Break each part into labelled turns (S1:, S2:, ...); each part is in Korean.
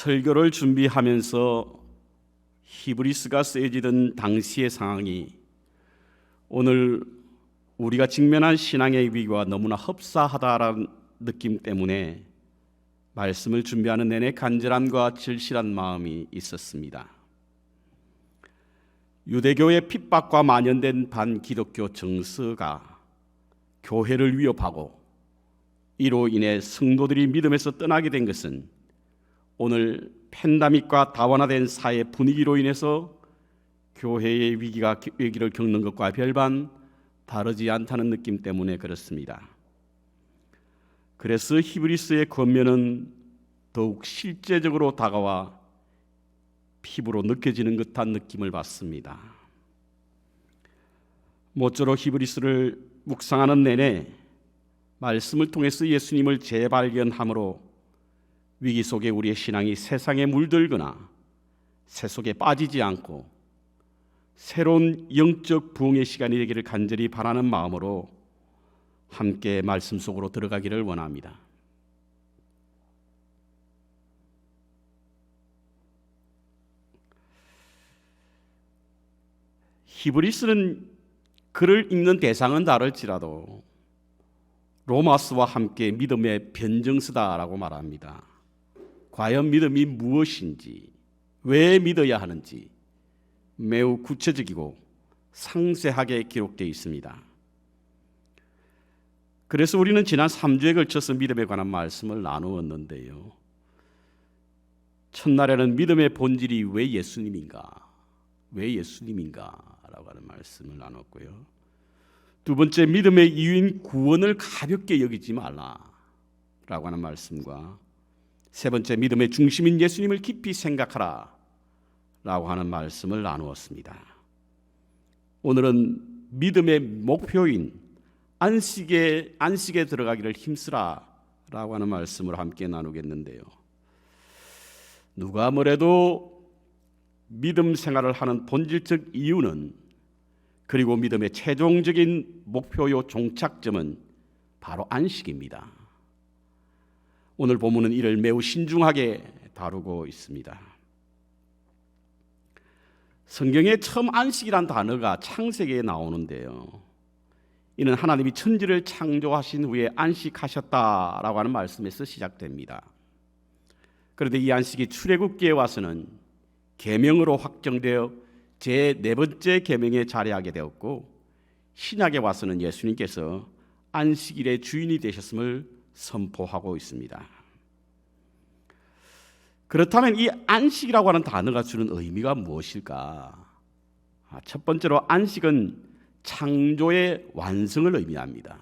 S1: 설교를 준비하면서 히브리스가 쓰여지던 당시의 상황이 오늘 우리가 직면한 신앙의 위기와 너무나 흡사하다라는 느낌 때문에 말씀을 준비하는 내내 간절함과 절실한 마음이 있었습니다. 유대교의 핍박과 만연된 반기독교 정서가 교회를 위협하고 이로 인해 성도들이 믿음에서 떠나게 된 것은 오늘 팬데믹과 다원화된 사회 분위기로 인해서 교회의 위기를 겪는 것과 별반 다르지 않다는 느낌 때문에 그렇습니다. 그래서 히브리서의 권면은 더욱 실제적으로 다가와 피부로 느껴지는 듯한 느낌을 받습니다. 모쪼록 히브리서를 묵상하는 내내 말씀을 통해서 예수님을 재발견함으로 위기 속에 우리의 신앙이 세상에 물들거나 세속에 빠지지 않고 새로운 영적 부흥의 시간이 되기를 간절히 바라는 마음으로 함께 말씀 속으로 들어가기를 원합니다. 히브리서는 글을 읽는 대상은 다를지라도 로마서와 함께 믿음의 변증서다라고 말합니다. 과연 믿음이 무엇인지, 왜 믿어야 하는지 매우 구체적이고 상세하게 기록되어 있습니다. 그래서 우리는 지난 3주에 걸쳐서 믿음에 관한 말씀을 나누었는데요. 첫날에는 믿음의 본질이 왜 예수님인가? 왜 예수님인가? 라고 하는 말씀을 나눴고요. 두 번째, 믿음의 이유인 구원을 가볍게 여기지 말라 라고 하는 말씀과 세 번째, 믿음의 중심인 예수님을 깊이 생각하라 라고 하는 말씀을 나누었습니다. 오늘은 믿음의 목표인 안식에 들어가기를 힘쓰라 라고 하는 말씀을 함께 나누겠는데요. 누가 뭐래도 믿음 생활을 하는 본질적 이유는, 그리고 믿음의 최종적인 목표요 종착점은 바로 안식입니다. 오늘 본문은 이를 매우 신중하게 다루고 있습니다. 성경에 처음 안식이란 단어가 창세기에 나오는데요. 이는 하나님이 천지를 창조하신 후에 안식하셨다라고 하는 말씀에서 시작됩니다. 그런데 이 안식이 출애굽기에 와서는 계명으로 확정되어 제4번째 계명에 자리하게 되었고, 신약에 와서는 예수님께서 안식일의 주인이 되셨음을 선포하고 있습니다. 그렇다면 이 안식이라고 하는 단어가 주는 의미가 무엇일까? 첫 번째로 안식은 창조의 완성을 의미합니다.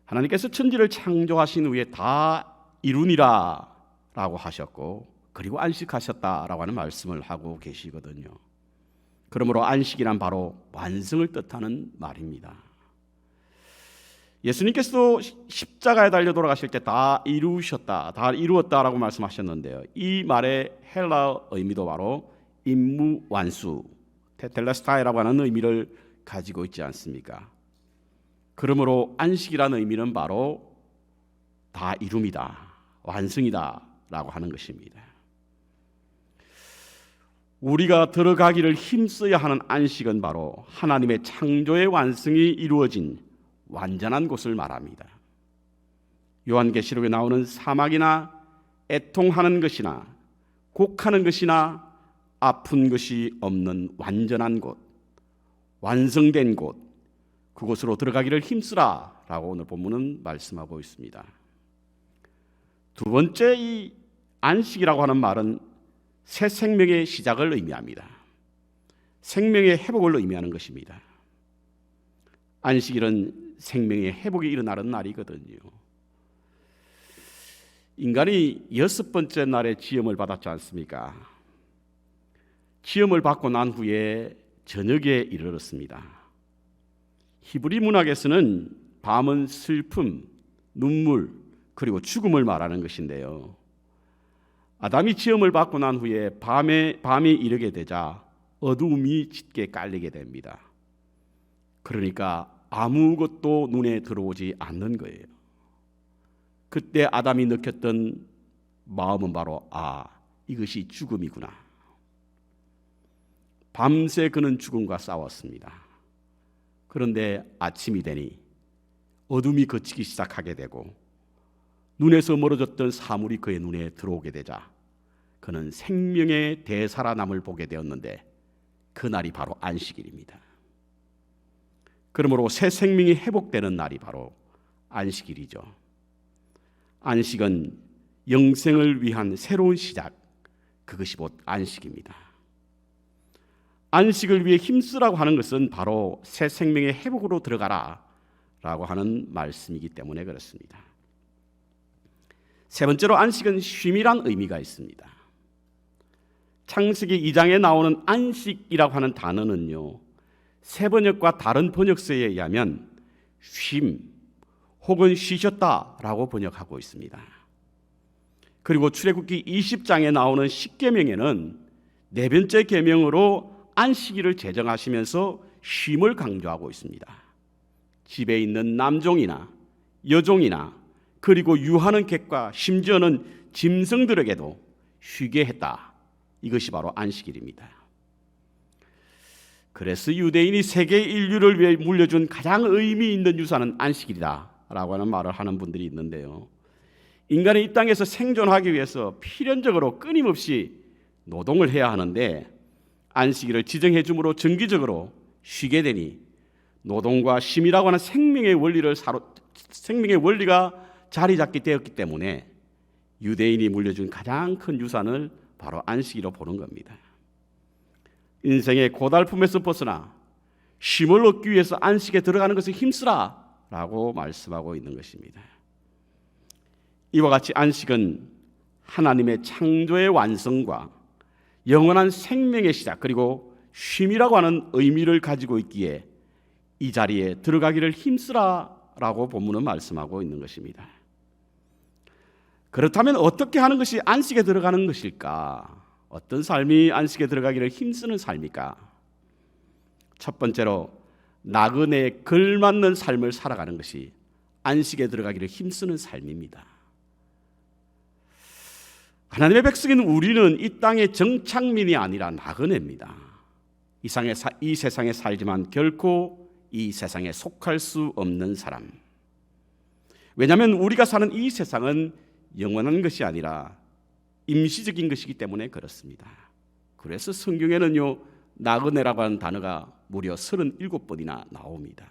S1: 하나님께서 천지를 창조하신 후에 다 이루니라 라고 하셨고, 그리고 안식하셨다라고 하는 말씀을 하고 계시거든요. 그러므로 안식이란 바로 완성을 뜻하는 말입니다. 예수님께서도 십자가에 달려 돌아가실 때 다 이루셨다, 다 이루었다라고 말씀하셨는데요. 이 말의 헬라어 의미도 바로 임무 완수, 테텔레스타이라고 하는 의미를 가지고 있지 않습니까? 그러므로 안식이라는 의미는 바로 다 이룸이다, 완성이다라고 하는 것입니다. 우리가 들어가기를 힘써야 하는 안식은 바로 하나님의 창조의 완성이 이루어진 완전한 곳을 말합니다. 요한계시록에 나오는 사막이나 애통하는 것이나 곡하는 것이나 아픈 것이 없는 완전한 곳, 완성된 곳, 그곳으로 들어가기를 힘쓰라 라고 오늘 본문은 말씀하고 있습니다. 두 번째, 이 안식이라고 하는 말은 새 생명의 시작을 의미합니다. 생명의 회복을 의미하는 것입니다. 안식일은 생명의 회복이 일어나는 날이거든요. 인간이 6번째 날에 지음을 받았지 않습니까? 지음을 받고 난 후에 저녁에 이르렀습니다. 히브리 문학에서는 밤은 슬픔, 눈물, 그리고 죽음을 말하는 것인데요. 아담이 지음을 받고 난 후에 밤이 이르게 되자 어두움이 짙게 깔리게 됩니다. 그러니까 아무것도 눈에 들어오지 않는 거예요. 그때 아담이 느꼈던 마음은 바로 이것이 죽음이구나. 밤새 그는 죽음과 싸웠습니다. 그런데 아침이 되니 어둠이 걷히기 시작하게 되고 눈에서 멀어졌던 사물이 그의 눈에 들어오게 되자 그는 생명의 되살아남을 보게 되었는데 그날이 바로 안식일입니다. 그러므로 새 생명이 회복되는 날이 바로 안식일이죠. 안식은 영생을 위한 새로운 시작, 그것이 곧 안식입니다. 안식을 위해 힘쓰라고 하는 것은 바로 새 생명의 회복으로 들어가라 라고 하는 말씀이기 때문에 그렇습니다. 세 번째로 안식은 쉼이란 의미가 있습니다. 창세기 2장에 나오는 안식이라고 하는 단어는요, 새 번역과 다른 번역서에 의하면 쉼 혹은 쉬셨다라고 번역하고 있습니다. 그리고 출애굽기 20장에 나오는 십계명에는 네 번째 계명으로 안식일을 제정하시면서 쉼을 강조하고 있습니다. 집에 있는 남종이나 여종이나 그리고 유하는 객과 심지어는 짐승들에게도 쉬게 했다. 이것이 바로 안식일입니다. 그래서 유대인이 세계 인류를 위해 물려준 가장 의미 있는 유산은 안식일이다라고 하는 말을 하는 분들이 있는데요. 인간이 이 땅에서 생존하기 위해서 필연적으로 끊임없이 노동을 해야 하는데 안식일을 지정해 줌으로 정기적으로 쉬게 되니 노동과 쉼이라고 하는 생명의 원리가 자리 잡게 되었기 때문에 유대인이 물려준 가장 큰 유산을 바로 안식일로 보는 겁니다. 인생의 고달픔에서 벗어나 쉼을 얻기 위해서 안식에 들어가는 것을 힘쓰라라고 말씀하고 있는 것입니다. 이와 같이 안식은 하나님의 창조의 완성과 영원한 생명의 시작 그리고 쉼이라고 하는 의미를 가지고 있기에 이 자리에 들어가기를 힘쓰라라고 본문은 말씀하고 있는 것입니다. 그렇다면 어떻게 하는 것이 안식에 들어가는 것일까? 어떤 삶이 안식에 들어가기를 힘쓰는 삶일까? 첫 번째로 나그네에 걸맞는 삶을 살아가는 것이 안식에 들어가기를 힘쓰는 삶입니다. 하나님의 백성인 우리는 이 땅의 정착민이 아니라 나그네입니다. 이 세상에 살지만 결코 이 세상에 속할 수 없는 사람. 왜냐하면 우리가 사는 이 세상은 영원한 것이 아니라 임시적인 것이기 때문에 그렇습니다. 그래서 성경에는요, 나그네라고 하는 단어가 무려 37번이나 나옵니다.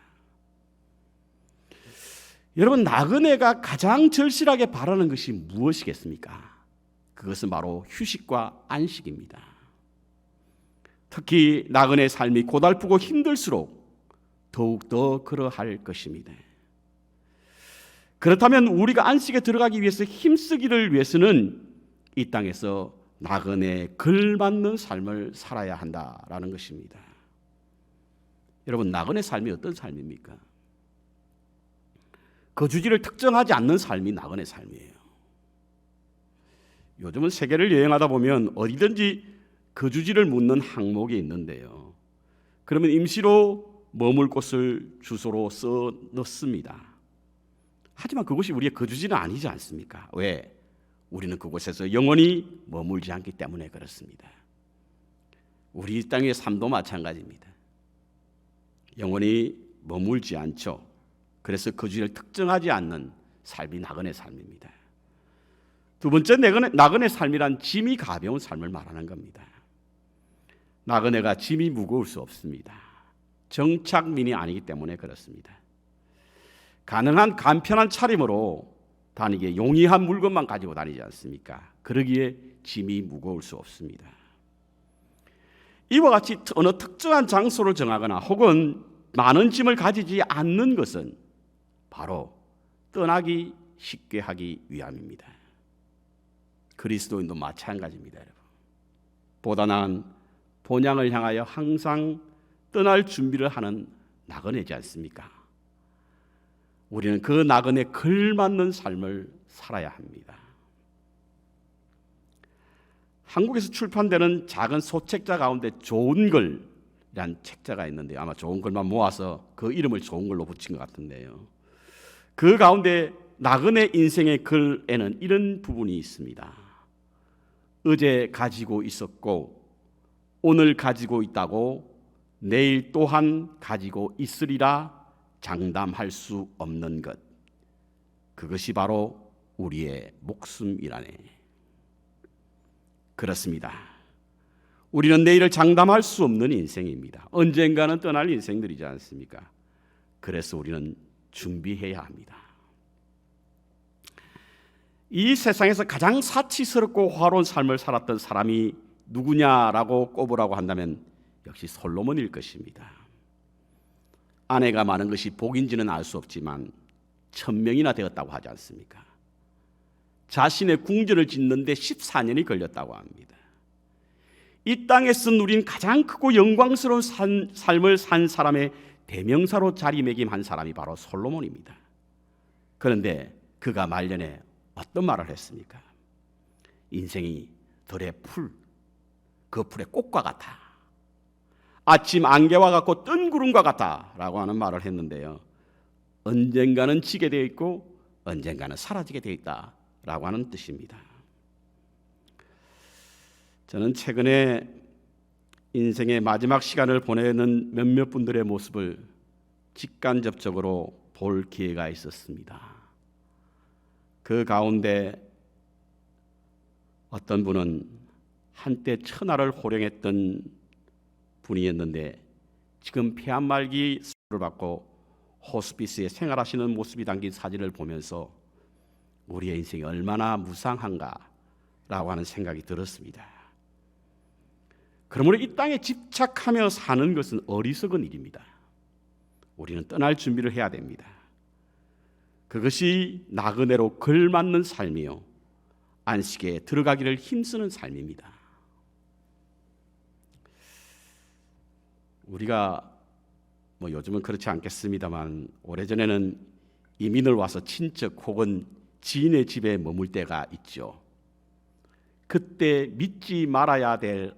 S1: 여러분, 나그네가 가장 절실하게 바라는 것이 무엇이겠습니까? 그것은 바로 휴식과 안식입니다. 특히 나그네 삶이 고달프고 힘들수록 더욱더 그러할 것입니다. 그렇다면 우리가 안식에 들어가기 위해서 힘쓰기를 위해서는 이 땅에서 나그네에 걸맞는 삶을 살아야 한다라는 것입니다. 여러분, 나그네 삶이 어떤 삶입니까? 거주지를 특정하지 않는 삶이 나그네 삶이에요. 요즘은 세계를 여행하다 보면 어디든지 거주지를 묻는 항목이 있는데요. 그러면 임시로 머물 곳을 주소로 써 넣습니다. 하지만 그것이 우리의 거주지는 아니지 않습니까? 왜? 우리는 그곳에서 영원히 머물지 않기 때문에 그렇습니다. 우리 땅의 삶도 마찬가지입니다. 영원히 머물지 않죠. 그래서 거주지를 특정하지 않는 삶이 나그네 삶입니다. 두 번째, 나그네 삶이란 짐이 가벼운 삶을 말하는 겁니다. 나그네가 짐이 무거울 수 없습니다. 정착민이 아니기 때문에 그렇습니다. 가능한 간편한 차림으로 다니기에 용이한 물건만 가지고 다니지 않습니까? 그러기에 짐이 무거울 수 없습니다. 이와 같이 어느 특정한 장소를 정하거나 혹은 많은 짐을 가지지 않는 것은 바로 떠나기 쉽게 하기 위함입니다. 그리스도인도 마찬가지입니다. 여러분. 보다 나은 본향을 향하여 항상 떠날 준비를 하는 나그네지 않습니까? 우리는 그 나그네에 걸맞는 삶을 살아야 합니다. 한국에서 출판되는 작은 소책자 가운데 좋은 글이란 책자가 있는데 아마 좋은 글만 모아서 그 이름을 좋은 글로 붙인 것 같은데요. 그 가운데 나그네 인생의 글에는 이런 부분이 있습니다. 어제 가지고 있었고 오늘 가지고 있다고 내일 또한 가지고 있으리라 장담할 수 없는 것, 그것이 바로 우리의 목숨이라네. 그렇습니다. 우리는 내일을 장담할 수 없는 인생입니다. 언젠가는 떠날 인생들이지 않습니까? 그래서 우리는 준비해야 합니다. 이 세상에서 가장 사치스럽고 화로운 삶을 살았던 사람이 누구냐라고 꼽으라고 한다면 역시 솔로몬일 것입니다. 아내가 많은 것이 복인지는 알 수 없지만 1000명이나 되었다고 하지 않습니까? 자신의 궁전을 짓는데 14년이 걸렸다고 합니다. 이 땅에서 누린 가장 크고 영광스러운 삶을 산 사람의 대명사로 자리매김한 사람이 바로 솔로몬입니다. 그런데 그가 말년에 어떤 말을 했습니까? 인생이 들의 풀, 그 풀의 꽃과 같아. 아침 안개와 같고 뜬 구름과 같다 라고 하는 말을 했는데요, 언젠가는 지게 되어 있고 언젠가는 사라지게 되어 있다 라고 하는 뜻입니다. 저는 최근에 인생의 마지막 시간을 보내는 몇몇 분들의 모습을 직간접적으로 볼 기회가 있었습니다. 그 가운데 어떤 분은 한때 천하를 호령했던 분이었는데 지금 폐암말기 수술을 받고 호스피스에 생활하시는 모습이 담긴 사진을 보면서 우리의 인생이 얼마나 무상한가라고 하는 생각이 들었습니다. 그러므로 이 땅에 집착하며 사는 것은 어리석은 일입니다. 우리는 떠날 준비를 해야 됩니다. 그것이 나그네로 걸맞는 삶이요 안식에 들어가기를 힘쓰는 삶입니다. 우리가 요즘은 그렇지 않겠습니다만 오래전에는 이민을 와서 친척 혹은 지인의 집에 머물 때가 있죠. 그때 믿지 말아야 될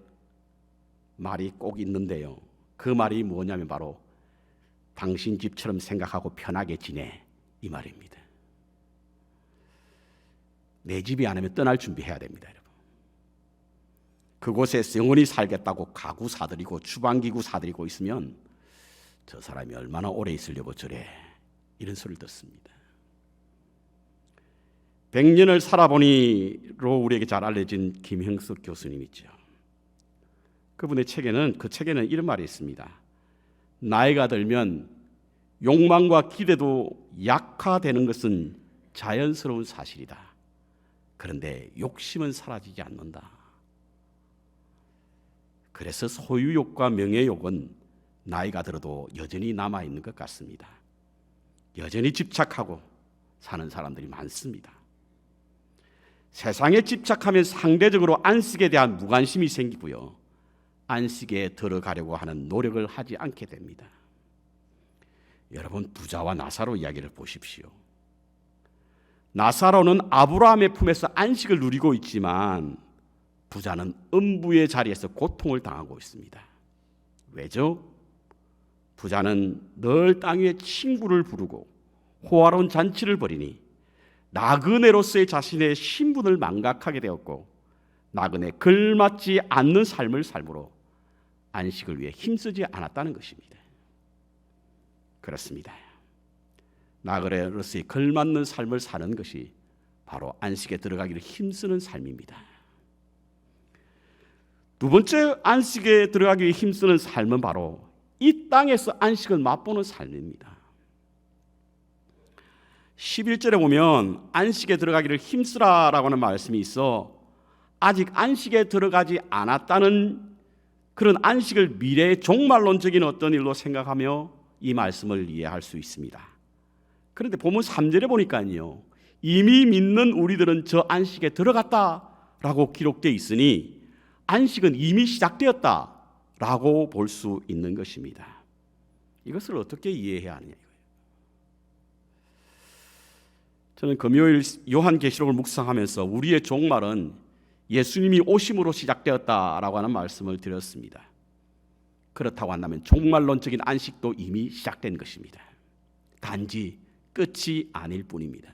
S1: 말이 꼭 있는데요, 그 말이 뭐냐면 바로 당신 집처럼 생각하고 편하게 지내, 이 말입니다. 내 집이 아니면 떠날 준비해야 됩니다, 여러분. 그곳에서 영원히 살겠다고 가구 사들이고 주방기구 사들이고 있으면 저 사람이 얼마나 오래 있으려고 저래, 이런 소리를 듣습니다. 100년을 살아보니로 우리에게 잘 알려진 김형석 교수님 있죠. 그분의 그 책에는 이런 말이 있습니다. 나이가 들면 욕망과 기대도 약화되는 것은 자연스러운 사실이다. 그런데 욕심은 사라지지 않는다. 그래서 소유욕과 명예욕은 나이가 들어도 여전히 남아있는 것 같습니다. 여전히 집착하고 사는 사람들이 많습니다. 세상에 집착하면 상대적으로 안식에 대한 무관심이 생기고요, 안식에 들어가려고 하는 노력을 하지 않게 됩니다. 여러분, 부자와 나사로 이야기를 보십시오. 나사로는 아브라함의 품에서 안식을 누리고 있지만 부자는 음부의 자리에서 고통을 당하고 있습니다. 왜죠? 부자는 늘 땅 위에 친구를 부르고 호화로운 잔치를 벌이니 나그네로서의 자신의 신분을 망각하게 되었고 나그네 걸맞지 않는 삶을 삶으로 안식을 위해 힘쓰지 않았다는 것입니다. 그렇습니다. 나그네로서의 걸맞는 삶을 사는 것이 바로 안식에 들어가기를 힘쓰는 삶입니다. 두 번째 안식에 들어가기 위해 힘쓰는 삶은 바로 이 땅에서 안식을 맛보는 삶입니다. 11절에 보면 안식에 들어가기를 힘쓰라라고 하는 말씀이 있어 아직 안식에 들어가지 않았다는 그런 안식을 미래의 종말론적인 어떤 일로 생각하며 이 말씀을 이해할 수 있습니다. 그런데 본문 3절에 보니까요, 이미 믿는 우리들은 저 안식에 들어갔다라고 기록되어 있으니 안식은 이미 시작되었다라고 볼 수 있는 것입니다. 이것을 어떻게 이해해야 하느냐 이거예요. 저는 금요일 요한계시록을 묵상하면서 우리의 종말은 예수님이 오심으로 시작되었다라고 하는 말씀을 드렸습니다. 그렇다고 한다면 종말론적인 안식도 이미 시작된 것입니다. 단지 끝이 아닐 뿐입니다.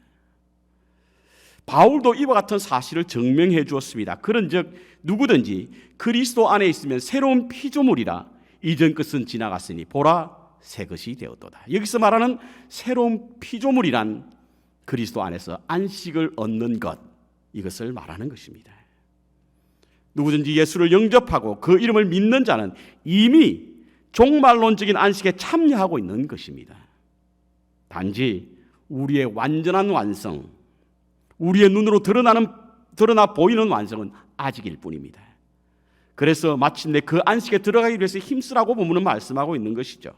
S1: 바울도 이와 같은 사실을 증명해 주었습니다. 그런즉 누구든지 그리스도 안에 있으면 새로운 피조물이라 이전 것은 지나갔으니 보라 새 것이 되었도다. 여기서 말하는 새로운 피조물이란 그리스도 안에서 안식을 얻는 것, 이것을 말하는 것입니다. 누구든지 예수를 영접하고 그 이름을 믿는 자는 이미 종말론적인 안식에 참여하고 있는 것입니다. 단지 우리의 완전한 완성, 우리의 눈으로 드러나 보이는 완성은 아직일 뿐입니다. 그래서 마침내 그 안식에 들어가기 위해서 힘쓰라고 본문은 말씀하고 있는 것이죠.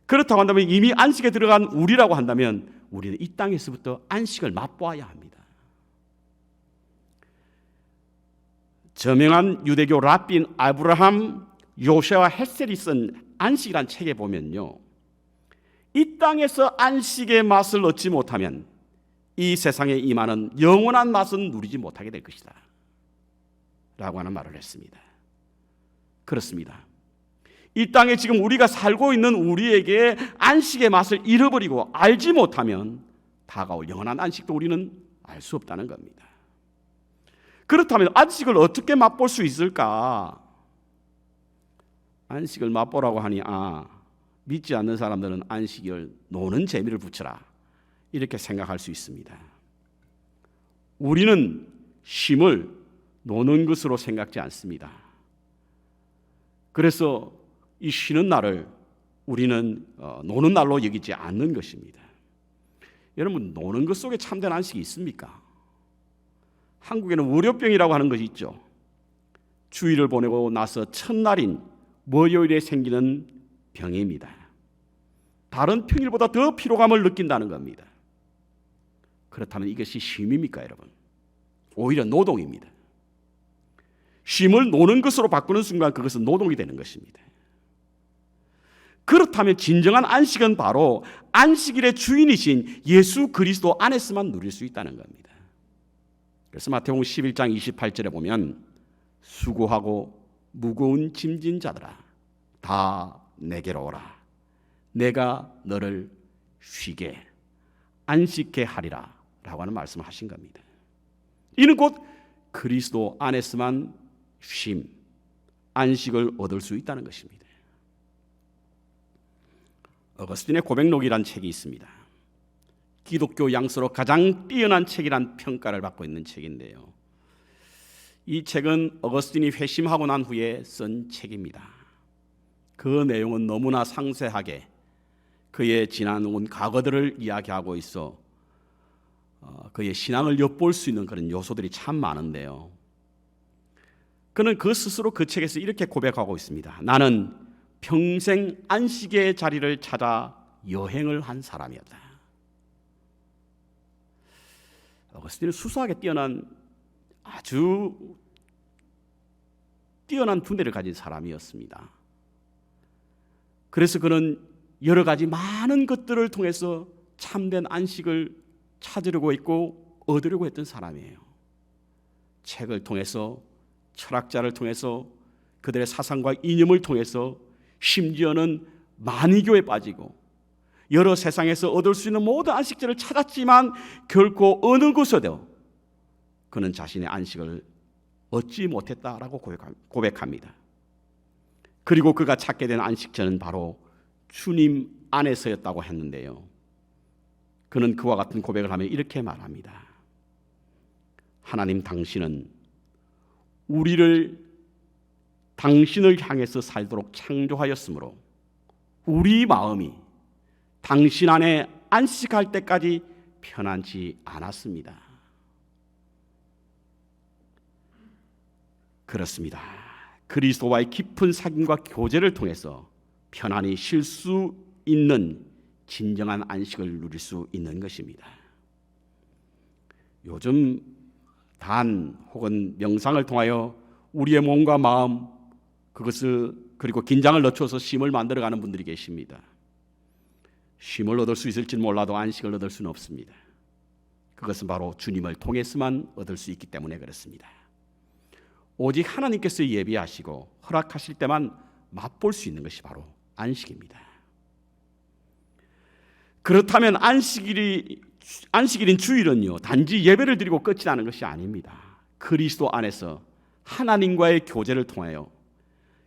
S1: 그렇다고 한다면 이미 안식에 들어간 우리라고 한다면 우리는 이 땅에서부터 안식을 맛보아야 합니다. 저명한 유대교 랍빈 아브라함 요세와 헬셀이 쓴 안식이란 책에 보면요, 이 땅에서 안식의 맛을 얻지 못하면 이 세상에 임하는 영원한 맛은 누리지 못하게 될 것이다 라고 하는 말을 했습니다. 그렇습니다. 이 땅에 지금 우리가 살고 있는 우리에게 안식의 맛을 잃어버리고 알지 못하면 다가올 영원한 안식도 우리는 알 수 없다는 겁니다. 그렇다면 안식을 어떻게 맛볼 수 있을까? 안식을 맛보라고 하니 믿지 않는 사람들은 안식을 노는 재미를 붙여라 이렇게 생각할 수 있습니다. 우리는 쉼을 노는 것으로 생각지 않습니다. 그래서 이 쉬는 날을 우리는 노는 날로 여기지 않는 것입니다. 여러분, 노는 것 속에 참된 안식이 있습니까? 한국에는 월요병이라고 하는 것이 있죠. 주일을 보내고 나서 첫날인 월요일에 생기는 병입니다. 다른 평일보다 더 피로감을 느낀다는 겁니다. 그렇다면 이것이 쉼입니까, 여러분? 오히려 노동입니다. 쉼을 노는 것으로 바꾸는 순간 그것은 노동이 되는 것입니다. 그렇다면 진정한 안식은 바로 안식일의 주인이신 예수 그리스도 안에서만 누릴 수 있다는 겁니다. 그래서 마태복음 11장 28절에 보면 수고하고 무거운 짐진 자들아 다 내게로 오라. 내가 너를 쉬게 안식케 하리라 라고 하는 말씀을 하신 겁니다. 이는 곧 그리스도 안에서만 쉼, 안식을 얻을 수 있다는 것입니다. 어거스틴의 고백록이라는 책이 있습니다. 기독교 양서로 가장 뛰어난 책이란 평가를 받고 있는 책인데요, 이 책은 어거스틴이 회심하고 난 후에 쓴 책입니다. 그 내용은 너무나 상세하게 그의 지나온 과거들을 이야기하고 있어 그의 신앙을 엿볼 수 있는 그런 요소들이 참 많은데요, 그는 그 스스로 그 책에서 이렇게 고백하고 있습니다. 나는 평생 안식의 자리를 찾아 여행을 한 사람이었다. 어거스틴은 수수하게 뛰어난 아주 뛰어난 두뇌를 가진 사람이었습니다. 그래서 그는 여러 가지 많은 것들을 통해서 참된 안식을 찾으려고 했고 얻으려고 했던 사람이에요. 책을 통해서, 철학자를 통해서, 그들의 사상과 이념을 통해서, 심지어는 만이교에 빠지고 여러 세상에서 얻을 수 있는 모든 안식처를 찾았지만 결코 어느 곳에도 그는 자신의 안식을 얻지 못했다라고 고백합니다. 그리고 그가 찾게 된 안식처는 바로 주님 안에서였다고 했는데요, 그는 그와 같은 고백을 하며 이렇게 말합니다. 하나님, 당신은 우리를 당신을 향해서 살도록 창조하였으므로 우리 마음이 당신 안에 안식할 때까지 편안치 않았습니다. 그렇습니다. 그리스도와의 깊은 사귐과 교제를 통해서 편안히 쉴 수 있는 진정한 안식을 누릴 수 있는 것입니다. 요즘 단 혹은 명상을 통하여 우리의 몸과 마음, 그것을 그리고 긴장을 늦춰서 쉼을 만들어가는 분들이 계십니다. 쉼을 얻을 수 있을지는 몰라도 안식을 얻을 수는 없습니다. 그것은 바로 주님을 통해서만 얻을 수 있기 때문에 그렇습니다. 오직 하나님께서 예비하시고 허락하실 때만 맛볼 수 있는 것이 바로 안식입니다. 그렇다면 안식일이 안식일인 주일은요, 단지 예배를 드리고 끝이 나는 것이 아닙니다. 그리스도 안에서 하나님과의 교제를 통하여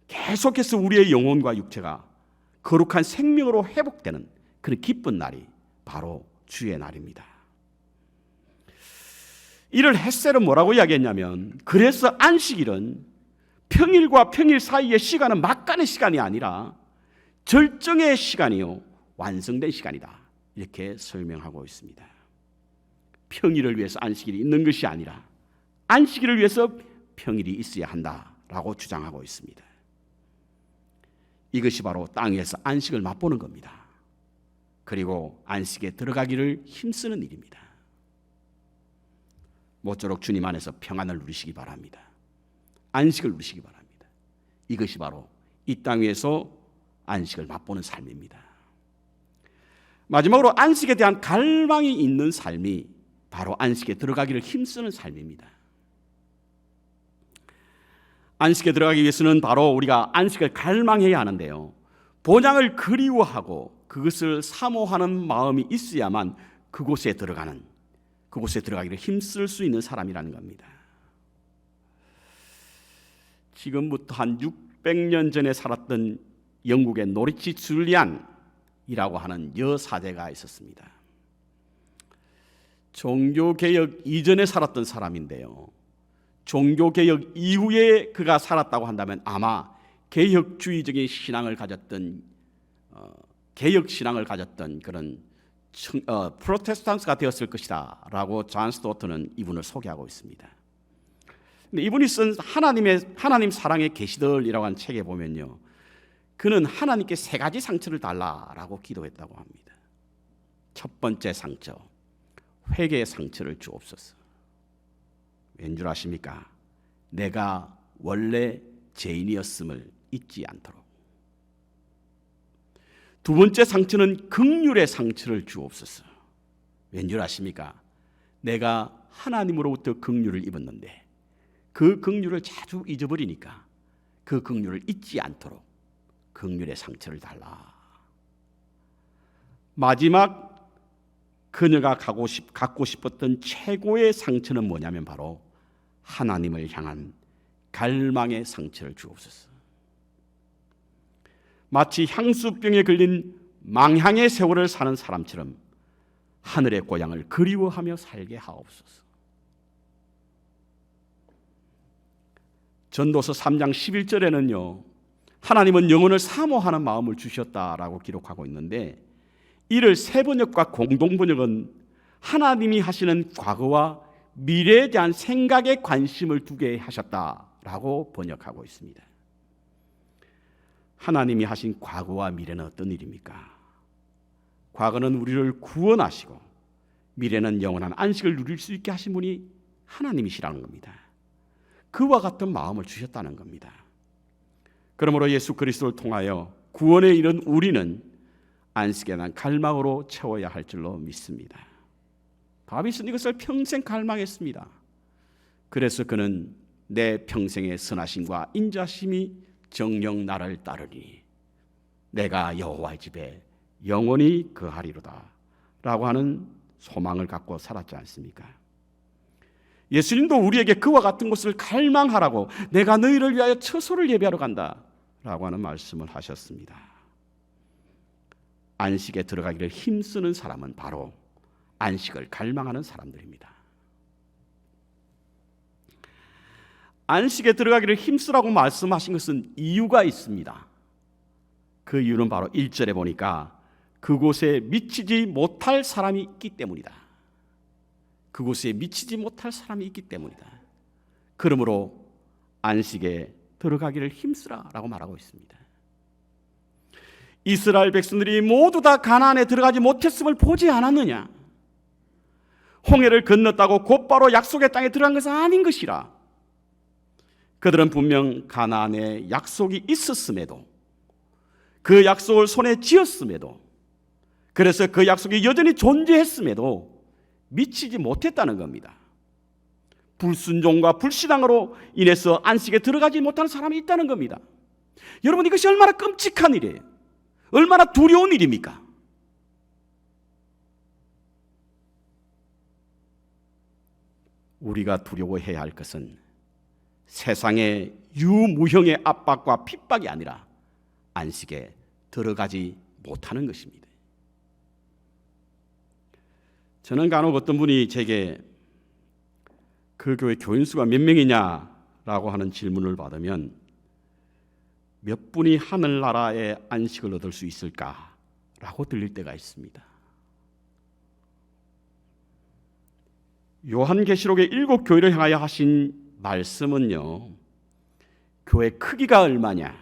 S1: 계속해서 우리의 영혼과 육체가 거룩한 생명으로 회복되는 그런 기쁜 날이 바로 주의 날입니다. 이를 헷셀은 뭐라고 이야기했냐면, 그래서 안식일은 평일과 평일 사이의 시간은 막간의 시간이 아니라 절정의 시간이요, 완성된 시간이다, 이렇게 설명하고 있습니다. 평일을 위해서 안식일이 있는 것이 아니라 안식일을 위해서 평일이 있어야 한다라고 주장하고 있습니다. 이것이 바로 땅에서 안식을 맛보는 겁니다. 그리고 안식에 들어가기를 힘쓰는 일입니다. 모쪼록 주님 안에서 평안을 누리시기 바랍니다. 안식을 누리시기 바랍니다. 이것이 바로 이 땅 위에서 안식을 맛보는 삶입니다. 마지막으로 안식에 대한 갈망이 있는 삶이 바로 안식에 들어가기를 힘쓰는 삶입니다. 안식에 들어가기 위해서는 바로 우리가 안식을 갈망해야 하는데요, 본향을 그리워하고 그것을 사모하는 마음이 있어야만 그곳에 들어가기를 힘쓸 수 있는 사람이라는 겁니다. 지금부터 한 600년 전에 살았던 영국의 노리치 줄리안이라고 하는 여사제가 있었습니다. 종교개혁 이전에 살았던 사람인데요, 종교개혁 이후에 그가 살았다고 한다면 아마 개혁주의적인 신앙을 가졌던 개혁신앙을 가졌던 그런 프로테스탄트가 되었을 것이다 라고 존 스토트는 이분을 소개하고 있습니다. 근데 이분이 쓴 하나님 사랑의 계시들이라고 하는 책에 보면요, 그는 하나님께 세 가지 상처를 달라라고 기도했다고 합니다. 첫 번째 상처, 회개의 상처를 주옵소서. 왠 줄 아십니까? 내가 원래 죄인이었음을 잊지 않도록. 두 번째 상처는 긍휼의 상처를 주옵소서. 왠 줄 아십니까? 내가 하나님으로부터 긍휼을 입었는데 그 긍휼을 자주 잊어버리니까 그 긍휼을 잊지 않도록 긍휼의 상처를 달라. 마지막 그녀가 갖고 싶었던 최고의 상처는 뭐냐면 바로 하나님을 향한 갈망의 상처를 주옵소서. 마치 향수병에 걸린 망향의 세월을 사는 사람처럼 하늘의 고향을 그리워하며 살게 하옵소서. 전도서 3장 11절에는요, 하나님은 영혼을 사모하는 마음을 주셨다라고 기록하고 있는데, 이를 세번역과 공동번역은 하나님이 하시는 과거와 미래에 대한 생각에 관심을 두게 하셨다라고 번역하고 있습니다. 하나님이 하신 과거와 미래는 어떤 일입니까? 과거는 우리를 구원하시고 미래는 영원한 안식을 누릴 수 있게 하신 분이 하나님이시라는 겁니다. 그와 같은 마음을 주셨다는 겁니다. 그러므로 예수 그리스도를 통하여 구원에 이른 우리는 안식에 대한 갈망으로 채워야 할 줄로 믿습니다. 다윗은 이것을 평생 갈망했습니다. 그래서 그는 내 평생의 선하심과 인자심이 정녕 나를 따르니 내가 여호와의 집에 영원히 거하리로다 라고 하는 소망을 갖고 살았지 않습니까? 예수님도 우리에게 그와 같은 것을 갈망하라고, 내가 너희를 위하여 처소를 예비하러 간다 라고 하는 말씀을 하셨습니다. 안식에 들어가기를 힘쓰는 사람은 바로 안식을 갈망하는 사람들입니다. 안식에 들어가기를 힘쓰라고 말씀하신 것은 이유가 있습니다. 그 이유는 바로 1절에 보니까 그곳에 미치지 못할 사람이 있기 때문이다. 그곳에 미치지 못할 사람이 있기 때문이다. 그러므로 안식에 들어가기를 힘쓰라라고 말하고 있습니다. 이스라엘 백성들이 모두 다 가나안에 들어가지 못했음을 보지 않았느냐? 홍해를 건넜다고 곧바로 약속의 땅에 들어간 것은 아닌 것이라. 그들은 분명 가나안에 약속이 있었음에도, 그 약속을 손에 쥐었음에도, 그래서 그 약속이 여전히 존재했음에도 미치지 못했다는 겁니다. 불순종과 불신앙으로 인해서 안식에 들어가지 못하는 사람이 있다는 겁니다. 여러분, 이것이 얼마나 끔찍한 일이에요. 얼마나 두려운 일입니까? 우리가 두려워해야 할 것은 세상의 유무형의 압박과 핍박이 아니라 안식에 들어가지 못하는 것입니다. 저는 간혹 어떤 분이 제게 그 교회 교인 수가 몇 명이냐라고 하는 질문을 받으면 몇 분이 하늘나라의 안식을 얻을 수 있을까라고 들릴 때가 있습니다. 요한계시록의 7교회를 향하여 하신 말씀은요, 교회 크기가 얼마냐,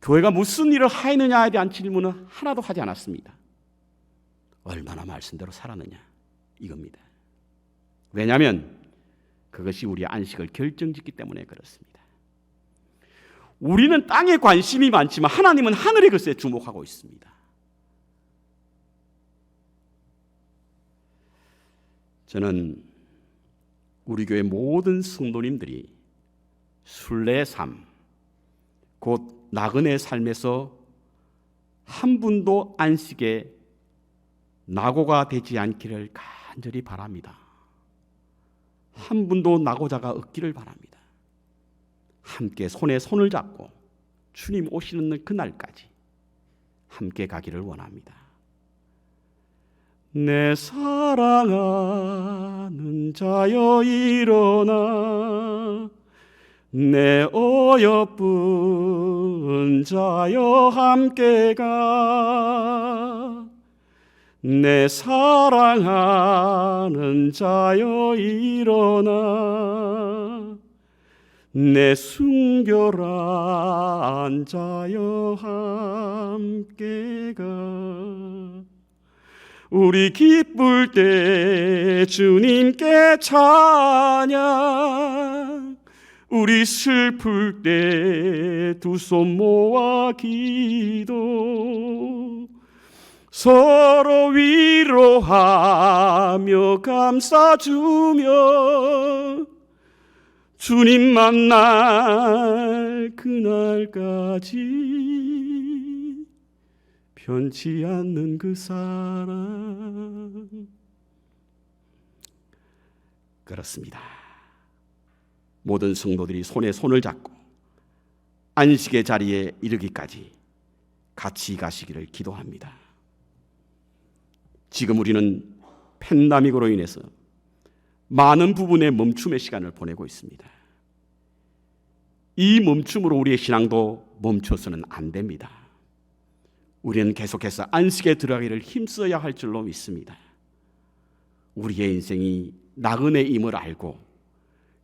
S1: 교회가 무슨 일을 하느냐에 대한 질문은 하나도 하지 않았습니다. 얼마나 말씀대로 살았느냐, 이겁니다. 왜냐하면 그것이 우리의 안식을 결정짓기 때문에 그렇습니다. 우리는 땅에 관심이 많지만 하나님은 하늘의 것에 주목하고 있습니다. 저는 우리 교회 모든 성도님들이 순례의 삶, 곧 나그네 삶에서 한 분도 안식에 낙오가 되지 않기를 간절히 바랍니다. 한 분도 낙오자가 없기를 바랍니다. 함께 손에 손을 잡고 주님 오시는 그날까지 함께 가기를 원합니다. 내 사랑하는 자여 일어나, 내 어여쁜 자여 함께 가. 내 사랑하는 자여 일어나, 내 순결한 자여 함께 가. 우리 기쁠 때 주님께 찬양, 우리 슬플 때 두 손 모아 기도, 서로 위로하며 감싸주며 주님 만날 그날까지 변치 않는 그 사랑. 그렇습니다. 모든 성도들이 손에 손을 잡고 안식의 자리에 이르기까지 같이 가시기를 기도합니다. 지금 우리는 팬데믹으로 인해서 많은 부분의 멈춤의 시간을 보내고 있습니다. 이 멈춤으로 우리의 신앙도 멈춰서는 안 됩니다. 우리는 계속해서 안식에 들어가기를 힘써야 할 줄로 믿습니다. 우리의 인생이 나그네임을 알고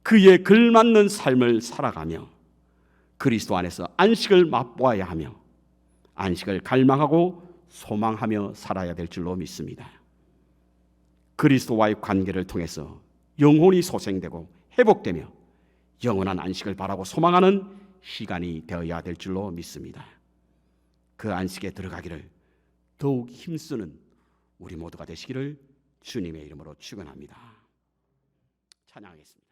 S1: 그에 걸맞는 삶을 살아가며 그리스도 안에서 안식을 맛보아야 하며 안식을 갈망하고 소망하며 살아야 될 줄로 믿습니다. 그리스도와의 관계를 통해서 영혼이 소생되고 회복되며 영원한 안식을 바라고 소망하는 시간이 되어야 될 줄로 믿습니다. 그 안식에 들어가기를 더욱 힘쓰는 우리 모두가 되시기를 주님의 이름으로 축원합니다. 찬양하겠습니다.